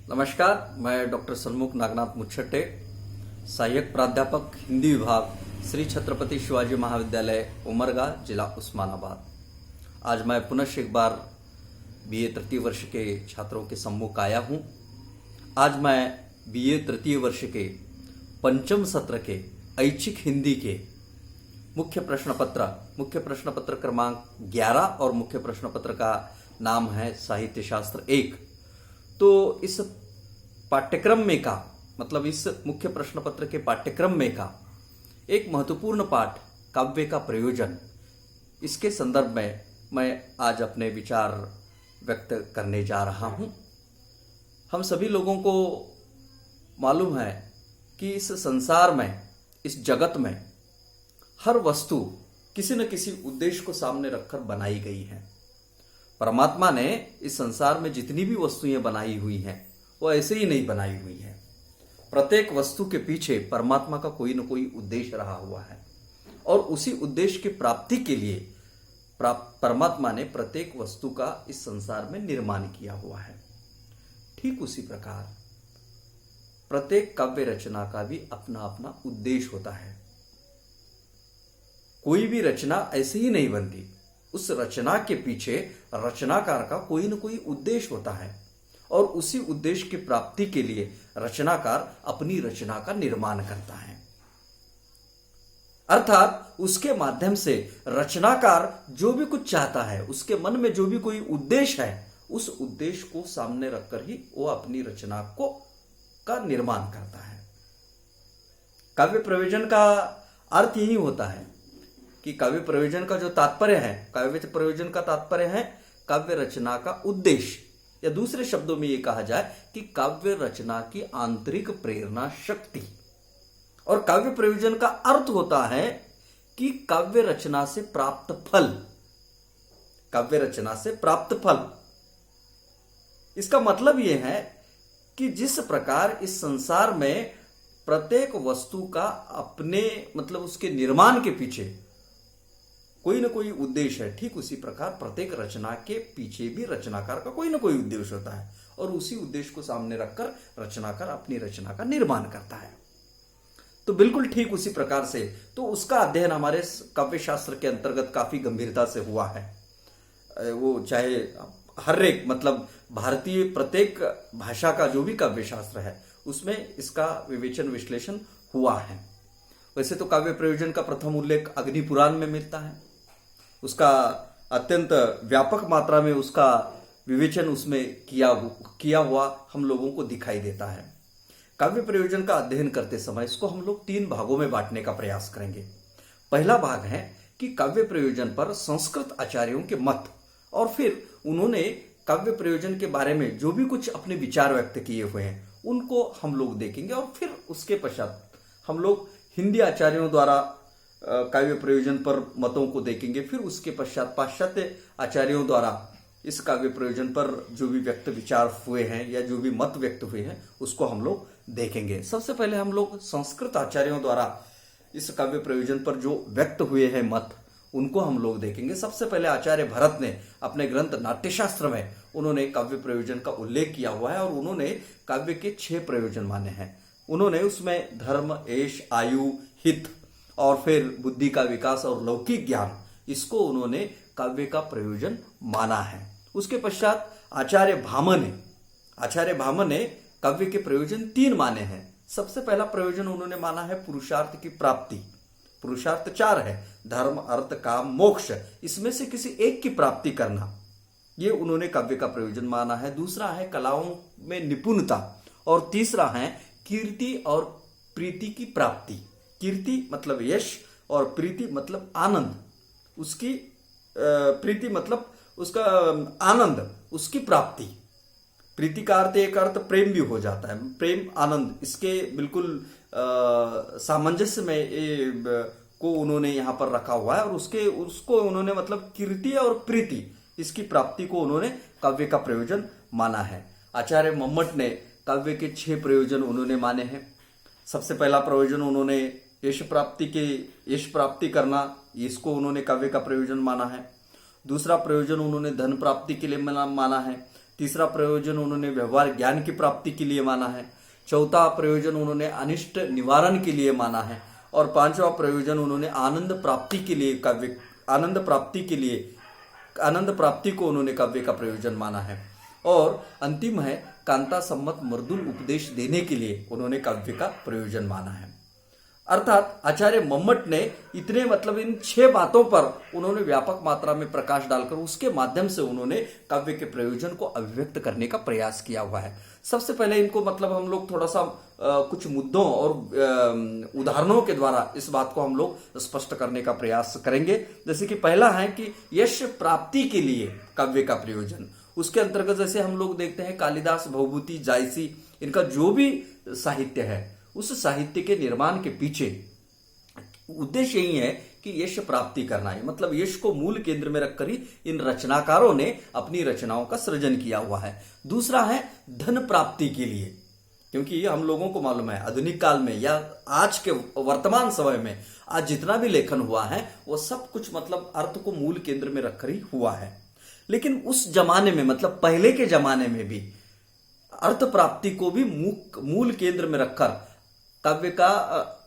नमस्कार, मैं डॉक्टर सन्मुख नागनाथ मुच्छट्टे, सहायक प्राध्यापक हिंदी विभाग, श्री छत्रपति शिवाजी महाविद्यालय उमरगा, जिला उस्मानाबाद। आज मैं पुनः एक बार बीए तृतीय वर्ष के छात्रों के सम्मुख आया हूं। आज मैं बीए तृतीय वर्ष के पंचम सत्र के ऐच्छिक हिंदी के मुख्य प्रश्न पत्र क्रमांक 11 और मुख्य प्रश्न पत्र का नाम है साहित्य शास्त्र 1। तो इस पाठ्यक्रम में का मतलब इस मुख्य प्रश्न पत्र के पाठ्यक्रम में का एक महत्वपूर्ण पाठ काव्य का प्रयोजन, इसके संदर्भ में मैं आज अपने विचार व्यक्त करने जा रहा हूं। हम सभी लोगों को मालूम है कि इस संसार में, इस जगत में हर वस्तु किसी न किसी उद्देश्य को सामने रखकर बनाई गई है। परमात्मा ने इस संसार में जितनी भी वस्तुएं बनाई हुई हैं वो ऐसे ही नहीं बनाई हुई है। प्रत्येक वस्तु के पीछे परमात्मा का कोई न कोई उद्देश्य रहा हुआ है और उसी उद्देश्य की प्राप्ति के लिए परमात्मा ने प्रत्येक वस्तु का इस संसार में निर्माण किया हुआ है। ठीक उसी प्रकार प्रत्येक काव्य रचना का भी अपना अपना उद्देश्य होता है। कोई भी रचना ऐसे ही नहीं बनती, उस रचना के पीछे रचनाकार का कोई न कोई उद्देश्य होता है और उसी उद्देश्य की प्राप्ति के लिए रचनाकार अपनी रचना का निर्माण करता है। अर्थात उसके माध्यम से रचनाकार जो भी कुछ चाहता है, उसके मन में जो भी कोई उद्देश्य है, उस उद्देश्य को सामने रखकर ही वो अपनी रचना का निर्माण करता है। काव्य प्रयोजन का अर्थ यही होता है कि काव्य प्रयोजन का जो तात्पर्य है, काव्य प्रयोजन का तात्पर्य है काव्य रचना का उद्देश्य, या दूसरे शब्दों में यह कहा जाए कि काव्य रचना की आंतरिक प्रेरणा शक्ति। और काव्य प्रयोजन का अर्थ होता है कि काव्य रचना से प्राप्त फल, काव्य रचना से प्राप्त फल। इसका मतलब यह है कि जिस प्रकार इस संसार में प्रत्येक वस्तु का अपने मतलब उसके निर्माण के पीछे कोई न कोई उद्देश्य है, ठीक उसी प्रकार प्रत्येक रचना के पीछे भी रचनाकार का कोई न कोई उद्देश्य होता है और उसी उद्देश्य को सामने रखकर रचनाकार अपनी रचना का निर्माण करता है। तो बिल्कुल ठीक उसी प्रकार से तो उसका अध्ययन हमारे काव्य शास्त्र के अंतर्गत काफी गंभीरता से हुआ है। वो चाहे हर एक मतलब भारतीय प्रत्येक भाषा का जो भी काव्य शास्त्र है उसमें इसका विवेचन विश्लेषण हुआ है। वैसे तो काव्य प्रयोजन का प्रथम उल्लेख अग्नि पुराण में मिलता है। उसका अत्यंत व्यापक मात्रा में उसका विवेचन उसमें किया हुआ हम लोगों को दिखाई देता है। काव्य प्रयोजन का अध्ययन करते समय इसको हम लोग 3 भागों में बांटने का प्रयास करेंगे। पहला भाग है कि काव्य प्रयोजन पर संस्कृत आचार्यों के मत, और फिर उन्होंने काव्य प्रयोजन के बारे में जो भी कुछ अपने विचार व्यक्त किए हुए हैं उनको हम लोग देखेंगे, और फिर उसके पश्चात हम लोग हिंदी आचार्यों द्वारा काव्य प्रयोजन पर मतों को देखेंगे। फिर उसके पश्चात पाश्चात्य आचार्यों द्वारा इस काव्य प्रयोजन पर जो भी व्यक्त विचार हुए हैं या जो भी मत व्यक्त हुए हैं उसको हम लोग देखेंगे। सबसे पहले हम लोग संस्कृत आचार्यों द्वारा इस काव्य प्रयोजन पर जो व्यक्त हुए हैं मत, उनको हम लोग देखेंगे। सबसे पहले आचार्य भरत ने अपने ग्रंथ नाट्यशास्त्र में उन्होंने काव्य प्रयोजन का उल्लेख किया हुआ है और उन्होंने काव्य के 6 प्रयोजन माने हैं। उन्होंने उसमें धर्म, एश, आयु, हित और फिर बुद्धि का विकास और लौकिक ज्ञान, इसको उन्होंने काव्य का प्रयोजन माना है। उसके पश्चात आचार्य भामह ने काव्य के प्रयोजन 3 माने हैं। सबसे पहला प्रयोजन उन्होंने माना है पुरुषार्थ की प्राप्ति। पुरुषार्थ 4 है, धर्म, अर्थ, काम, मोक्ष, इसमें से किसी एक की प्राप्ति करना, ये उन्होंने काव्य का प्रयोजन माना है। दूसरा है कलाओं में निपुणता, और तीसरा है कीर्ति और प्रीति की प्राप्ति। कीर्ति मतलब यश और प्रीति मतलब आनंद, उसकी प्रीति मतलब उसका आनंद, उसकी प्राप्ति। प्रीति का अर्थ एक अर्थ प्रेम भी हो जाता है, प्रेम आनंद, इसके बिल्कुल सामंजस्य में को उन्होंने यहां पर रखा हुआ है और उसको उन्होंने मतलब कीर्ति और प्रीति, इसकी प्राप्ति को उन्होंने काव्य का प्रयोजन माना है। आचार्य मम्मट ने काव्य के 6 प्रयोजन उन्होंने माने हैं। सबसे पहला प्रयोजन उन्होंने यश प्राप्ति करना, इसको उन्होंने काव्य का प्रयोजन माना है। दूसरा प्रयोजन उन्होंने धन प्राप्ति के लिए माना है। तीसरा प्रयोजन उन्होंने व्यवहार ज्ञान की प्राप्ति के लिए माना है। चौथा प्रयोजन उन्होंने अनिष्ट निवारण के लिए माना है। और पांचवा प्रयोजन उन्होंने आनंद प्राप्ति के लिए आनंद प्राप्ति को उन्होंने काव्य का प्रयोजन माना है। और अंतिम है कांता सम्मत मृदुल उपदेश देने के लिए उन्होंने काव्य का प्रयोजन माना है। अर्थात आचार्य मम्मट ने इतने इन 6 बातों पर उन्होंने व्यापक मात्रा में प्रकाश डालकर उसके माध्यम से उन्होंने काव्य के प्रयोजन को अभिव्यक्त करने का प्रयास किया हुआ है। सबसे पहले इनको हम लोग थोड़ा सा कुछ मुद्दों और उदाहरणों के द्वारा इस बात को हम लोग स्पष्ट करने का प्रयास करेंगे। जैसे कि पहला है कि यश प्राप्ति के लिए काव्य का प्रयोजन। उसके अंतर्गत जैसे हम लोग देखते हैं कालिदास, भवभूति, जायसी, इनका जो भी साहित्य है उस साहित्य के निर्माण के पीछे उद्देश्य यही है कि यश प्राप्ति करना है। यश को मूल केंद्र में रखकर ही इन रचनाकारों ने अपनी रचनाओं का सृजन किया हुआ है। दूसरा है धन प्राप्ति के लिए, क्योंकि हम लोगों को मालूम है आधुनिक काल में या आज के वर्तमान समय में आज जितना भी लेखन हुआ है वो सब कुछ अर्थ को मूल केंद्र में रखकर ही हुआ है। लेकिन उस जमाने में पहले के जमाने में भी अर्थ प्राप्ति को भी मूल केंद्र में रखकर काव्य का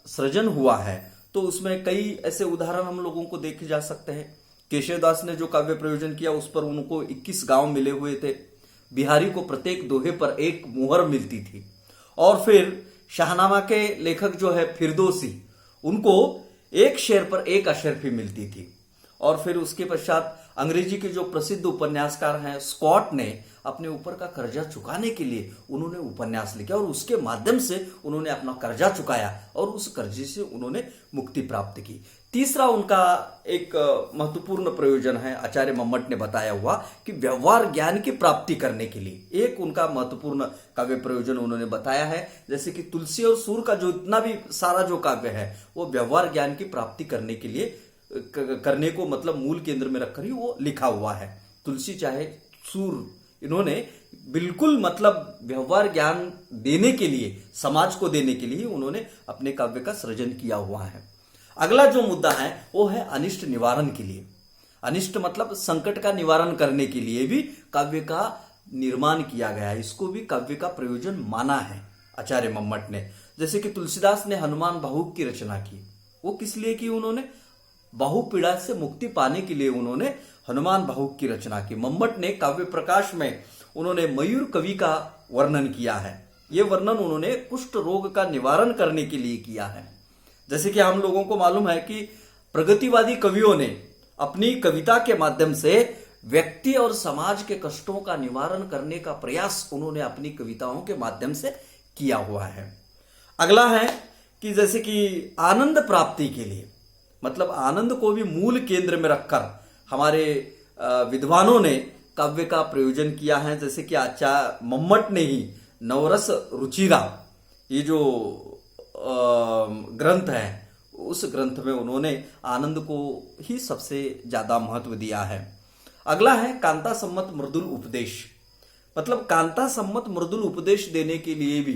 सृजन हुआ है। तो उसमें कई ऐसे उदाहरण हम लोगों को देखे जा सकते हैं। केशवदास ने जो काव्य प्रयोजन किया उस पर उनको 21 गांव मिले हुए थे। बिहारी को प्रत्येक दोहे पर एक मुहर मिलती थी। और फिर शाहनामा के लेखक जो है फिरदौसी, उनको एक शेर पर एक अशर्फी मिलती थी। और फिर उसके पश्चात अंग्रेजी के जो प्रसिद्ध उपन्यासकार हैं स्कॉट ने अपने ऊपर का कर्जा चुकाने के लिए उन्होंने उपन्यास लिखे और उसके माध्यम से उन्होंने अपना कर्जा चुकाया और उस कर्जे से उन्होंने मुक्ति प्राप्त की। तीसरा उनका एक महत्वपूर्ण प्रयोजन है, आचार्य मम्मट ने बताया हुआ कि व्यवहार ज्ञान की प्राप्ति करने के लिए एक उनका महत्वपूर्ण काव्य प्रयोजन उन्होंने बताया है। जैसे कि तुलसी और सूर का जो इतना भी सारा जो काव्य है वो व्यवहार ज्ञान की प्राप्ति करने के लिए करने को मूल केंद्र में रखकर ही वो लिखा हुआ है। तुलसी चाहे सूर, इन्होंने बिल्कुल व्यवहार ज्ञान देने के लिए, समाज को देने के लिए उन्होंने अपने काव्य का सृजन किया हुआ है। अगला जो मुद्दा है वो है अनिष्ट निवारण के लिए। अनिष्ट संकट का निवारण करने के लिए भी काव्य का निर्माण किया गया है। इसको भी काव्य का प्रयोजन माना है आचार्य मम्मट ने। जैसे कि तुलसीदास ने हनुमान बाहुक की रचना की, वो किस लिए की? उन्होंने बाहु पीड़ा से मुक्ति पाने के लिए उन्होंने हनुमान बाहुक की रचना की। मम्मट ने काव्य प्रकाश में उन्होंने मयूर कवि का वर्णन किया है। यह वर्णन उन्होंने कुष्ठ रोग का निवारण करने के लिए किया है। जैसे कि हम लोगों को मालूम है कि प्रगतिवादी कवियों ने अपनी कविता के माध्यम से व्यक्ति और समाज के कष्टों का निवारण करने का प्रयास उन्होंने अपनी कविताओं के माध्यम से किया हुआ है। अगला है कि जैसे कि आनंद प्राप्ति के लिए, आनंद को भी मूल केंद्र में रखकर हमारे विद्वानों ने काव्य का प्रयोजन किया है। जैसे कि आचार्य मम्मट ने ही नवरस रुचिरा, ये जो ग्रंथ है, उस ग्रंथ में उन्होंने आनंद को ही सबसे ज्यादा महत्व दिया है। अगला है कांता सम्मत मृदुल उपदेश। कांता सम्मत मृदुल उपदेश देने के लिए भी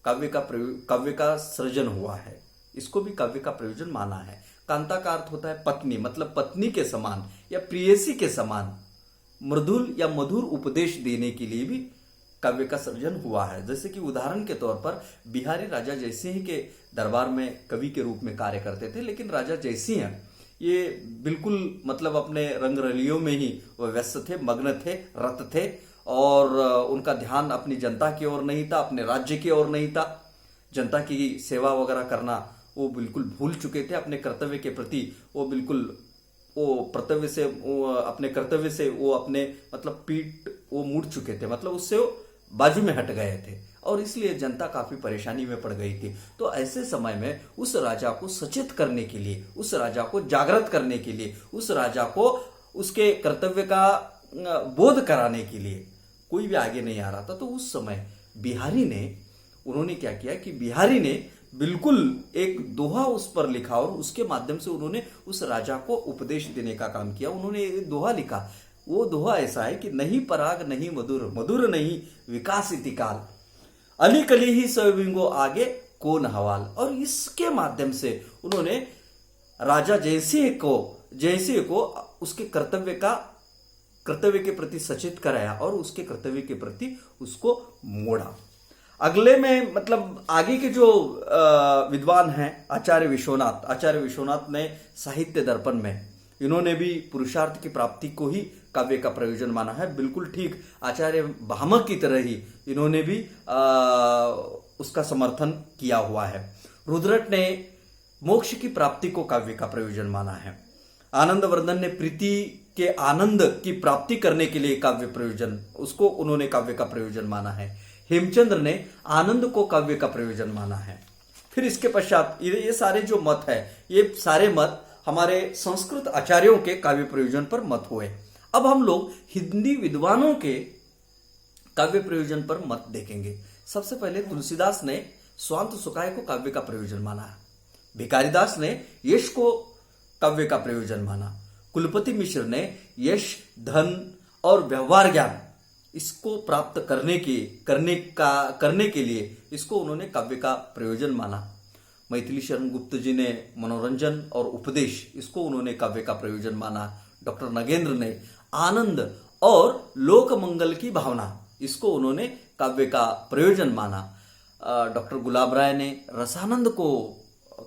काव्य का सृजन हुआ है। इसको भी काव्य का प्रयोजन माना है। कांता का अर्थ होता है पत्नी, पत्नी के समान या प्रेयसी के समान मृदुल या मधुर उपदेश देने के लिए भी काव्य का सृजन हुआ है। जैसे कि उदाहरण के तौर पर बिहारी राजा जयसिंह के दरबार में कवि के रूप में कार्य करते थे, लेकिन राजा जयसिंह ये बिल्कुल अपने रंगरलियों में ही वह व्यस्त थे, मग्न थे, रत थे और उनका ध्यान अपनी जनता की ओर नहीं था, अपने राज्य की ओर नहीं था। जनता की सेवा वगैरह करना वो बिल्कुल भूल चुके थे। अपने कर्तव्य के प्रति वो बिल्कुल अपने कर्तव्य से वो अपने पीठ वो मुड़ चुके थे, उससे वो बाजू में हट गए थे और इसलिए जनता काफी परेशानी में पड़ गई थी। तो ऐसे समय में उस राजा को सचेत करने के लिए, उस राजा को जागृत करने के लिए, उस राजा को उसके कर्तव्य का बोध कराने के लिए कोई भी आगे नहीं आ रहा था। तो उस समय बिहारी ने उन्होंने क्या किया कि बिहारी ने बिल्कुल एक दोहा उस पर लिखा और उसके माध्यम से उन्होंने उस राजा को उपदेश देने का काम किया। उन्होंने एक दोहा लिखा। वो दोहा ऐसा है कि नहीं पराग नहीं मधुर, मधुर नहीं विकास इति काल, अली कली ही सविंगो आगे कौन हवाल। और इसके माध्यम से उन्होंने राजा जयसिंह को उसके कर्तव्य का कर्तव्य के प्रति सचेत कराया और उसके कर्तव्य के प्रति उसको मोड़ा। अगले में मतलब आगे के जो विद्वान हैं आचार्य विश्वनाथ ने साहित्य दर्पण में इन्होंने भी पुरुषार्थ की प्राप्ति को ही काव्य का प्रयोजन माना है। बिल्कुल ठीक आचार्य भामह की तरह ही इन्होंने भी उसका समर्थन किया हुआ है। रुद्रट ने मोक्ष की प्राप्ति को काव्य का प्रयोजन माना है। आनंदवर्धन ने प्रीति के आनंद की प्राप्ति करने के लिए काव्य प्रयोजन उसको उन्होंने काव्य का प्रयोजन माना है। हेमचंद्र ने आनंद को काव्य का प्रयोजन माना है। फिर इसके पश्चात ये सारे जो मत है ये सारे मत हमारे संस्कृत आचार्यों के काव्य प्रयोजन पर मत हुए। अब हम लोग हिंदी विद्वानों के काव्य प्रयोजन पर मत देखेंगे। सबसे पहले तुलसीदास ने स्वांत सुखाय को काव्य का प्रयोजन माना। भिखारीदास ने यश को काव्य का प्रयोजन माना। कुलपति मिश्र ने यश, धन और व्यवहार ज्ञान इसको प्राप्त करने के लिए इसको उन्होंने काव्य का प्रयोजन माना। मैथिली शरण गुप्त जी ने मनोरंजन और उपदेश इसको उन्होंने काव्य का प्रयोजन माना। डॉक्टर नगेंद्र ने आनंद और लोक मंगल की भावना इसको उन्होंने काव्य का प्रयोजन माना। डॉक्टर गुलाब राय ने रसानंद को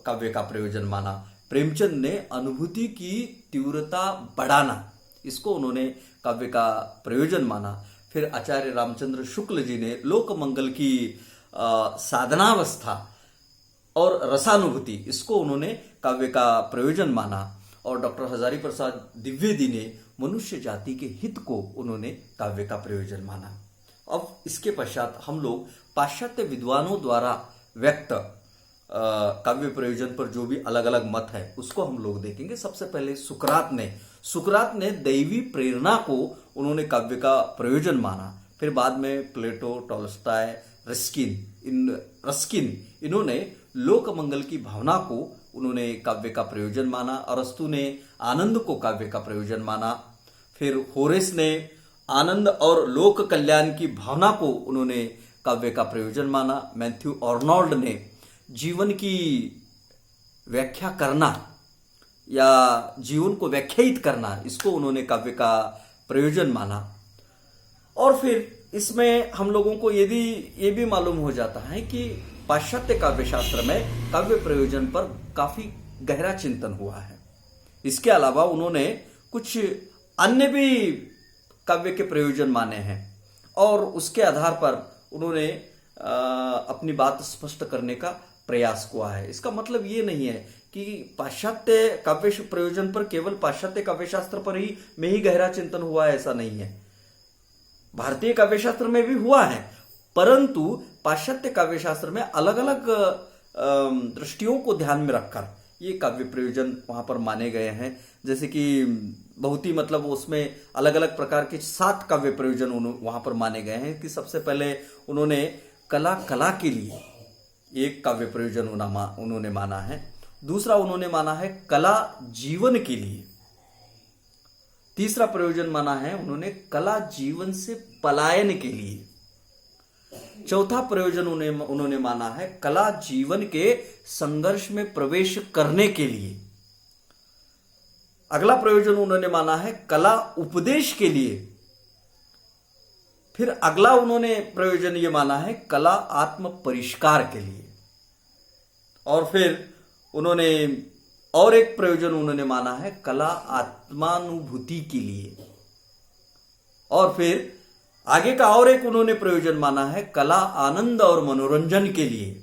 काव्य का प्रयोजन माना। प्रेमचंद ने अनुभूति की तीव्रता बढ़ाना इसको उन्होंने काव्य का प्रयोजन माना। फिर आचार्य रामचंद्र शुक्ल जी ने लोक मंगल की साधनावस्था और रसानुभूति इसको उन्होंने काव्य का प्रयोजन माना। और डॉक्टर हजारी प्रसाद द्विवेदी ने मनुष्य जाति के हित को उन्होंने काव्य का प्रयोजन माना। अब इसके पश्चात हम लोग पाश्चात्य विद्वानों द्वारा व्यक्त काव्य प्रयोजन पर जो भी अलग अलग मत है उसको हम लोग देखेंगे। सबसे पहले सुकरात ने दैवी प्रेरणा को उन्होंने काव्य का प्रयोजन माना। फिर बाद में प्लेटो, टॉल्स्टॉय, रस्किन इन्होंने लोक मंगल की भावना को उन्होंने काव्य का प्रयोजन माना। अरस्तु ने आनंद को काव्य का प्रयोजन माना। फिर होरेस ने आनंद और लोक कल्याण की भावना को उन्होंने काव्य का प्रयोजन माना। मैथ्यू आर्नोल्ड ने जीवन की व्याख्या करना या जीवन को व्याख्यायित करना इसको उन्होंने काव्य का प्रयोजन माना। और फिर इसमें हम लोगों को ये भी मालूम हो जाता है कि पाश्चात्य काव्य शास्त्र में काव्य प्रयोजन पर काफी गहरा चिंतन हुआ है। इसके अलावा उन्होंने कुछ अन्य भी काव्य के प्रयोजन माने हैं और उसके आधार पर उन्होंने अपनी बात स्पष्ट करने का प्रयास किया है। इसका मतलब ये नहीं है कि पाश्चात्य काव्य प्रयोजन पर केवल पाश्चात्य काव्य शास्त्र पर ही में ही गहरा चिंतन हुआ है, ऐसा नहीं है। भारतीय काव्य शास्त्र में भी हुआ है, परंतु पाश्चात्य काव्य शास्त्र में अलग अलग दृष्टियों को ध्यान में रखकर ये काव्य प्रयोजन वहां पर माने गए हैं। जैसे कि बहुत ही मतलब उसमें अलग अलग प्रकार के 7 काव्य प्रयोजन वहां पर माने गए हैं। कि सबसे पहले उन्होंने कला के लिए एक काव्य प्रयोजन उन्होंने माना है। दूसरा उन्होंने माना है कला जीवन के लिए। तीसरा प्रयोजन माना है उन्होंने कला जीवन से पलायन के लिए। चौथा प्रयोजन उन्होंने माना है कला जीवन के संघर्ष में प्रवेश करने के लिए। अगला प्रयोजन उन्होंने माना है कला उपदेश के लिए। फिर अगला उन्होंने प्रयोजन ये माना है कला आत्म परिष्कार के लिए। और फिर उन्होंने और एक प्रयोजन उन्होंने माना है कला आत्मानुभूति के लिए। और फिर आगे का और एक उन्होंने प्रयोजन माना है कला आनंद और मनोरंजन के लिए।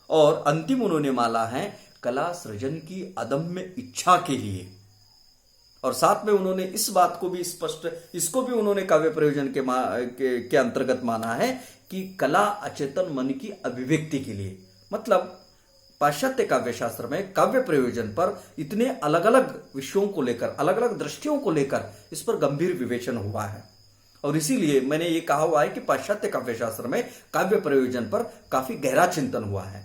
और अंतिम उन्होंने माना है कला सृजन की अदम्य इच्छा के लिए। और साथ में उन्होंने इस बात को भी इसको भी उन्होंने काव्य प्रयोजन के अंतर्गत माना है कि कला अचेतन मन की अभिव्यक्ति के लिए। मतलब पाश्चात्य काव्य शास्त्र में काव्य प्रयोजन पर इतने अलग अलग विषयों को लेकर, अलग अलग दृष्टियों को लेकर इस पर गंभीर विवेचन हुआ है। और इसीलिए मैंने ये कहा हुआ है कि पाश्चात्य काव्य शास्त्र में काव्य प्रयोजन पर काफी गहरा चिंतन हुआ है।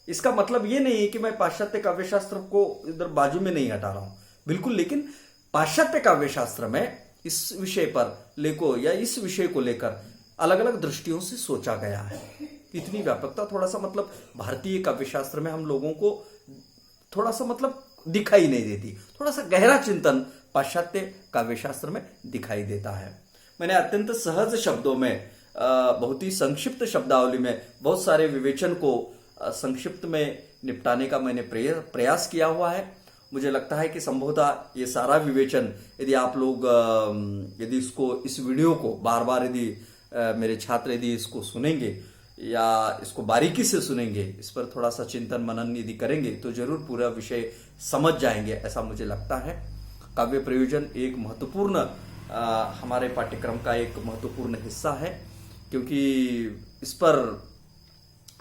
इसका मतलब ये नहीं है कि मैं पाश्चात्य काव्य शास्त्र को इधर बाजू में नहीं हटा रहा हूं, बिल्कुल। लेकिन पाश्चात्य काव्य शास्त्र में इस विषय पर इस विषय को लेकर अलग अलग दृष्टियों से सोचा गया है। इतनी व्यापकता थोड़ा सा मतलब भारतीय काव्य शास्त्र में हम लोगों को थोड़ा सा मतलब दिखाई नहीं देती। थोड़ा सा गहरा चिंतन पाश्चात्य काव्यशास्त्र में दिखाई देता है। मैंने अत्यंत सहज शब्दों में, बहुत ही संक्षिप्त शब्दावली में बहुत सारे विवेचन को संक्षिप्त में निपटाने का मैंने प्रयास किया हुआ है। मुझे लगता है कि संभवतः ये सारा विवेचन यदि आप लोग यदि इस वीडियो को बार बार यदि मेरे छात्र यदि इसको सुनेंगे या इसको बारीकी से सुनेंगे, इस पर थोड़ा सा चिंतन मनन यदि करेंगे तो जरूर पूरा विषय समझ जाएंगे, ऐसा मुझे लगता है। काव्य प्रयोजन एक महत्वपूर्ण हमारे पाठ्यक्रम का एक महत्वपूर्ण हिस्सा है, क्योंकि इस पर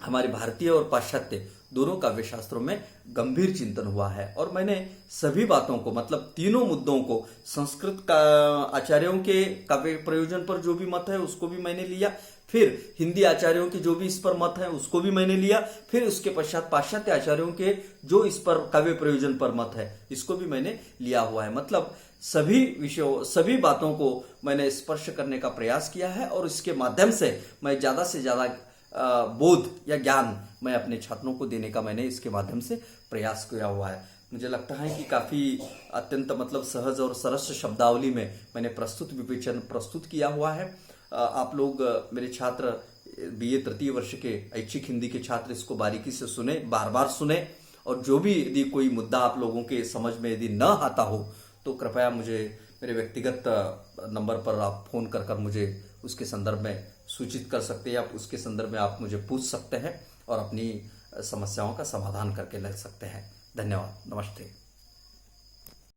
हमारे भारतीय और पाश्चात्य दोनों काव्य शास्त्रों में गंभीर चिंतन हुआ है। और मैंने सभी बातों को, मतलब तीनों मुद्दों को, संस्कृत का आचार्यों के काव्य प्रयोजन पर जो भी मत है उसको भी मैंने लिया, फिर हिंदी आचार्यों के जो भी इस पर मत है उसको भी मैंने लिया, फिर उसके पश्चात पाश्चात्य आचार्यों के जो इस पर काव्य प्रयोजन पर मत है इसको भी मैंने लिया हुआ है। मतलब सभी विषयों, सभी बातों को मैंने स्पर्श करने का प्रयास किया है और इसके माध्यम से मैं ज्यादा से ज्यादा बोध या ज्ञान मैं अपने छात्रों को देने का मैंने इसके माध्यम से प्रयास किया हुआ है। मुझे लगता है कि काफी अत्यंत मतलब सहज और सरस शब्दावली में मैंने प्रस्तुत विवेचन प्रस्तुत किया हुआ है। आप लोग मेरे छात्र बीए तृतीय वर्ष के ऐच्छिक हिंदी के छात्र इसको बारीकी से सुने, बार बार सुने, और जो भी यदि कोई मुद्दा आप लोगों के समझ में यदि न आता हो तो कृपया मुझे मेरे व्यक्तिगत नंबर पर आप फोन कर मुझे उसके संदर्भ में सूचित कर सकते हैं, या उसके संदर्भ में आप मुझे पूछ सकते हैं और अपनी समस्याओं का समाधान करके ले सकते हैं। धन्यवाद। नमस्ते।